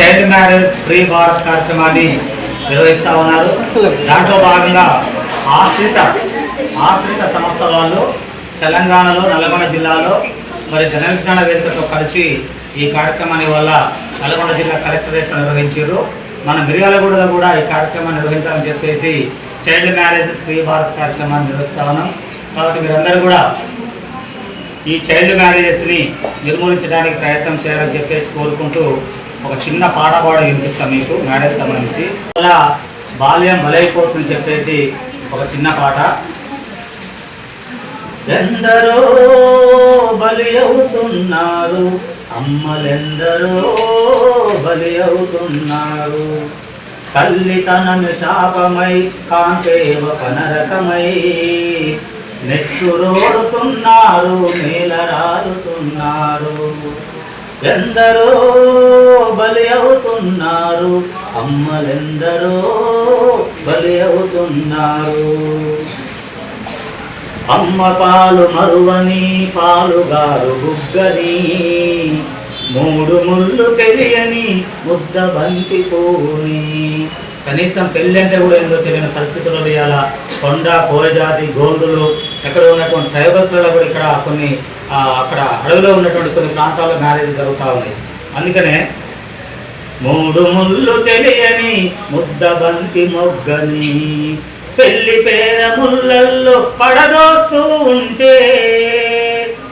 Child marriage free Bharat కార్యక్రమాన్ని నిర్వహిస్తూ ఉన్నారు. దాంట్లో భాగంగా ఆశ్రిత సంస్థ వాళ్ళు తెలంగాణలో నల్గొండ జిల్లాలో మరి జన విజ్ఞాన వేదికతో కలిసి ఈ కార్యక్రమాన్ని వల్ల నల్గొండ జిల్లా కలెక్టరేట్ నిర్వహించారు. మన మిర్యాలగూడలో కూడా ఈ కార్యక్రమాన్ని నిర్వహించాలని చెప్పేసి చైల్డ్ మ్యారేజ్ ఫ్రీ భారత్ కార్యక్రమాన్ని నిర్వహిస్తూ ఉన్నాం. కాబట్టి మీరందరూ కూడా ఈ చైల్డ్ మ్యారేజెస్ని నిర్మూలించడానికి ప్రయత్నం చేయాలని చెప్పేసి కోరుకుంటూ ఒక చిన్న పాట వినిపిస్తాం మీకు మ్యారేజ్ సంబంధించి. అలా బాల్యం బలైపోతుందని చెప్పేసి ఒక చిన్న పాట. ఎందరో బలి అవుతున్నారు, అమ్మలెందరో బలి అవుతున్నారు, తల్లితనము శాపమై కాంతే ఒక నరకమై నెత్తురోడుతున్నారు, నేలరాలుతున్నారు. ఎందరో బలి అవుతున్నారు, అమ్మలెందరో బలి అవుతున్నారు. అమ్మ పాలు మరువని పాలుగారు బుగ్గని, మూడు ముళ్ళు తెలియని ముద్ద బంతి పోని. కనీసం పెళ్ళి అంటే కూడా ఏందో తెలియని పరిస్థితుల్లో ఇవాళ కొండ కోయజాతి గోండులు ఎక్కడ ఉన్నటువంటి ట్రైబల్స్లలో కూడా ఇక్కడ కొన్ని అక్కడ అడవిలో ఉన్నటువంటి కొన్ని ప్రాంతాల్లో మ్యారేజ్ జరుగుతూ ఉన్నాయి. అందుకనే మూడు ముళ్ళు తెలియని ముద్ద బంతి మొగ్గని, పెళ్లి పేర ముళ్ళల్లో పడదోస్తూ ఉంటే,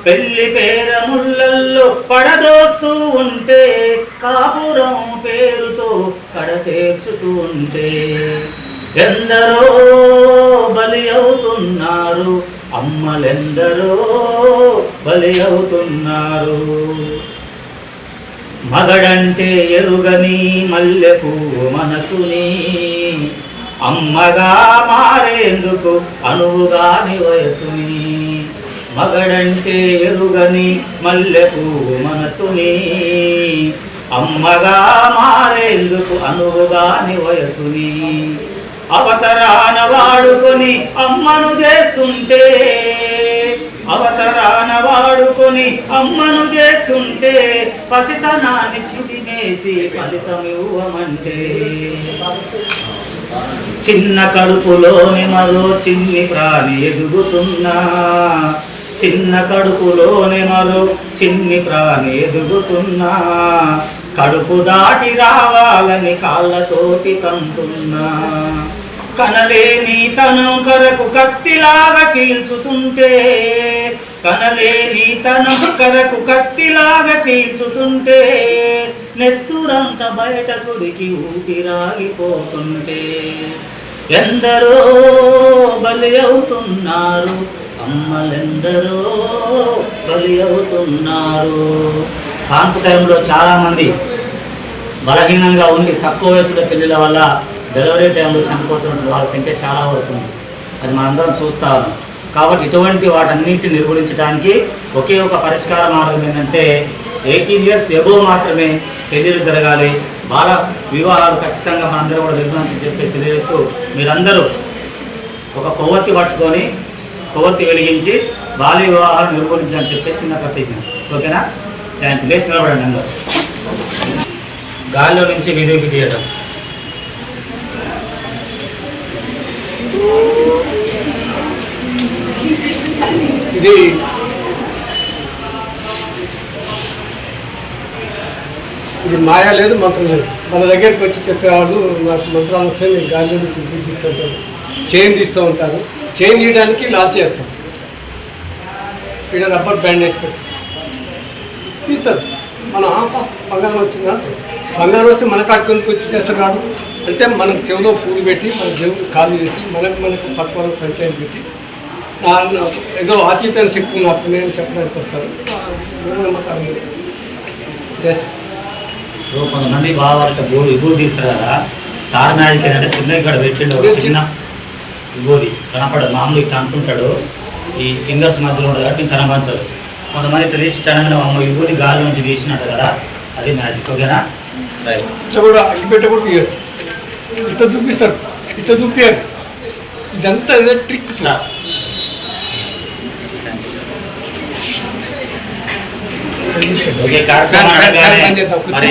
పెళ్లి పేర ముళ్ళల్లో పడదోస్తూ ఉంటే, కాపురం పేరుతో కడతేర్చుతూ ఉంటే. ఎందరో బలి అవుతున్నారు, అమ్మలెందరో బలి అవుతున్నారు. మగడంటే ఎరుగని మల్లెపూ మనసుని, అమ్మగా మారేందుకు అనువుగాని వయసుని. మగడంటే ఎరుగని మల్లెపూ మనసుని, అమ్మగా మారేందుకు అనువుగాని వయసుని. అవసరాన వాడుకొని అమ్మను చేస్తుంటే, అవసరాన వాడుకొని అమ్మను చేస్తుంటే, పసితనాన్ని చితిమేసి ఫలితమివ్వమంటే. చిన్న కడుపులోని మరో చిన్ని ప్రాణి ఎదుగుతున్నా, చిన్న కడుపులోని మరో చిన్ని ప్రాణి ఎదుగుతున్నా, కడుపు దాటి రావాలని కాళ్ళతోటి తంతున్నా. కనలేని తనం కరకు కత్తిలాగా చీల్చుతుంటే, కనలేని తనం కరకు కత్తిలాగా చీల్చుతుంటే, నెత్తురంత బయట కుడికి ఊపిరాగిపోతుంటే. ఎందరో బలి అవుతున్నారు, అమ్మలెందరో బలి అవుతున్నారు. కాన్పు టైంలో చాలామంది బలహీనంగా ఉండి తక్కువ వయసులో పెళ్ళిళ్ళ వల్ల డెలివరీ టైంలో చనిపోతున్న వాళ్ళ సంఖ్య చాలా వరకు ఉంది. అది మనందరం చూస్తాము. కాబట్టి ఇటువంటి వాటన్నింటిని నిర్మూలించడానికి ఒకే ఒక పరిష్కార మార్గం ఏంటంటే 18 years ఎబోవ్ మాత్రమే పెళ్ళిళ్ళు జరగాలి. బాల వివాహాలు ఖచ్చితంగా మనందరం కూడా నిర్వహించి చెప్పి తెలియజేస్తూ మీరందరూ ఒక కొవ్వొత్తి పట్టుకొని కొవ్వొత్తి వెలిగించి బాల్య వివాహాలు నిర్మూలించాలని చెప్పి చిన్న ప్రతిజ్ఞ. ఓకేనా? Thank you. లేచి నిలబడండి అందరూ. గాల్లో నుంచి విధుకి తీయటం. ఇది మాయా లేదు, మంత్రం లేదు. మన దగ్గరికి వచ్చి చెప్పేవాళ్ళు నాకు మంత్రాలు వస్తే నేను గాలి తీస్తుంటాను, చైన్ తీస్తూ ఉంటాను. చైన్ తీయడానికి లాక్ చేస్తాం, ఇక్కడ రబ్బర్ బ్యాండ్ వేసి పెడతాం, తీస్తారు. మనం బంగారం వచ్చిందా అంటే బంగారం వస్తే మన కాటుకొని వచ్చి చేస్తున్నాడు అంటే మనకు చెవిలో పూలు పెట్టి మన దేవుడు కాలు చేసి మనకు పక్కన పంచాయతీ పెట్టి ఏదో అతీతమైన శక్తి ఉన్నప్పుడు నేను చెప్పడానికి వస్తాను. కొంతమంది బాగా విభూతి తీస్తారు కదా, సార్ మ్యాజిక్ ఏంటంటే చిన్న ఇక్కడ పెట్టిండు చిన్న విభూతి కనపడదు. మామూలు ఇట్లా అనుకుంటాడు, ఈ ఫింగర్స్ మధ్యలో ఉండదు కాబట్టి కనపరచదు. కొంతమంది ఇట్లా తీసి తనగానే అమ్మ విభూతి గాలి నుంచి తీసినట్టు కదా, అది మ్యాజిక్. ఓకేనా? రైట్. ఇట్లా కూడా అగ్గి పెట్ట కూడా తీయచ్చు, ఇట్లా చూపిస్తారు, ఇట్లా చూపించారు. ఇదంతా ఏదో ట్రిక్. ఓకే. కార్యక్రమం మరి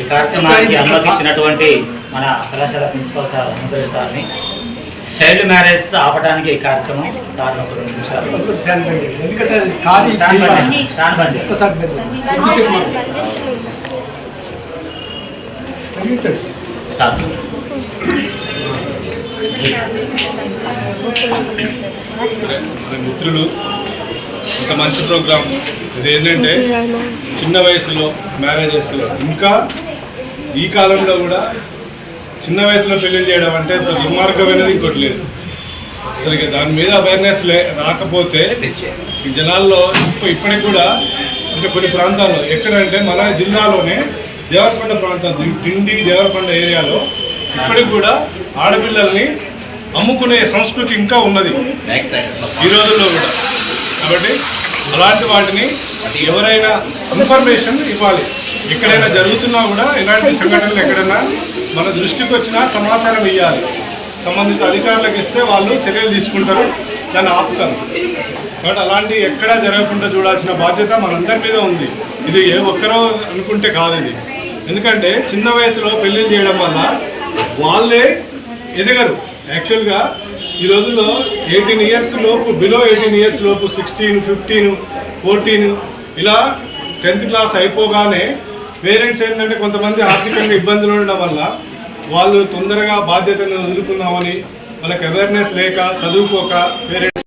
ఈ కార్యక్రమానికి అనుమతి ఇచ్చినటువంటి మన కళాశాల ప్రిన్సిపల్ సార్ ముద్రయ్య సార్ని, చైల్డ్ మ్యారేజ్ ఆపడానికి ఈ కార్యక్రమం సార్ ఒక 2 నిమిషాలు కొంచెం ఫ్యాన్ బంద్ చేయండి. ఎందుకంటే అది ఖాళీ చేయాలి. ఫ్యాన్ బంద్ చేయండి. ఒక్కసారి బంద్ చేయండి. తగ్గించండి. సార్ మన మిత్రులు ఇంత మంచి ప్రోగ్రామ్ ఇది ఏంటంటే చిన్న వయసులో మ్యారేజెస్, ఇంకా ఈ కాలంలో కూడా చిన్న వయసులో పెళ్లి చేయడం అంటే ఒక దుర్మార్గమైనది ఇంకోటి లేదు. అసలు ఇక దాని మీద అవేర్నెస్ రాకపోతే ఈ జనాల్లో ఇప్పటికి కూడా అంటే కొన్ని ప్రాంతాల్లో ఎక్కడంటే మన జిల్లాలోనే దేవరకొండ ప్రాంతం, డిండి దేవరకొండ ఏరియాలో ఇప్పటికి కూడా ఆడపిల్లల్ని అమ్ముకునే సంస్కృతి ఇంకా ఉన్నది ఈ రోజుల్లో కూడా. కాబట్టి అలాంటి వాటిని ఎవరైనా ఇన్ఫర్మేషన్ ఇవ్వాలి. ఎక్కడైనా జరుగుతున్నా కూడా ఇలాంటి సంఘటనలు ఎక్కడైనా మన దృష్టికి వచ్చినా సమాచారం ఇవ్వాలి. సంబంధిత అధికారులకు ఇస్తే వాళ్ళు చర్యలు తీసుకుంటారు, దాన్ని ఆపుతారు. కాబట్టి అలాంటి ఎక్కడా జరగకుండా చూడాల్సిన బాధ్యత మనందరి మీద ఉంది. ఇది ఏ ఒక్కరో అనుకుంటే కాదు ఇది. ఎందుకంటే చిన్న వయసులో పెళ్లిళ్ళు చేయడం వల్ల వాళ్ళే ఎదగరు. యాక్చువల్గా ఈ రోజుల్లో 18 ఇయర్స్ లోపు, బిలో 18 ఇయర్స్ లోపు 16, 15, 14 ఇలా 10th క్లాస్ అయిపోగానే పేరెంట్స్ ఏంటంటే కొంతమంది ఆర్థికంగా ఇబ్బందులు ఉండడం వల్ల వాళ్ళు తొందరగా బాధ్యతను వదులుకున్నామని, వాళ్ళకి అవేర్నెస్ లేక, చదువుకోక పేరెంట్స్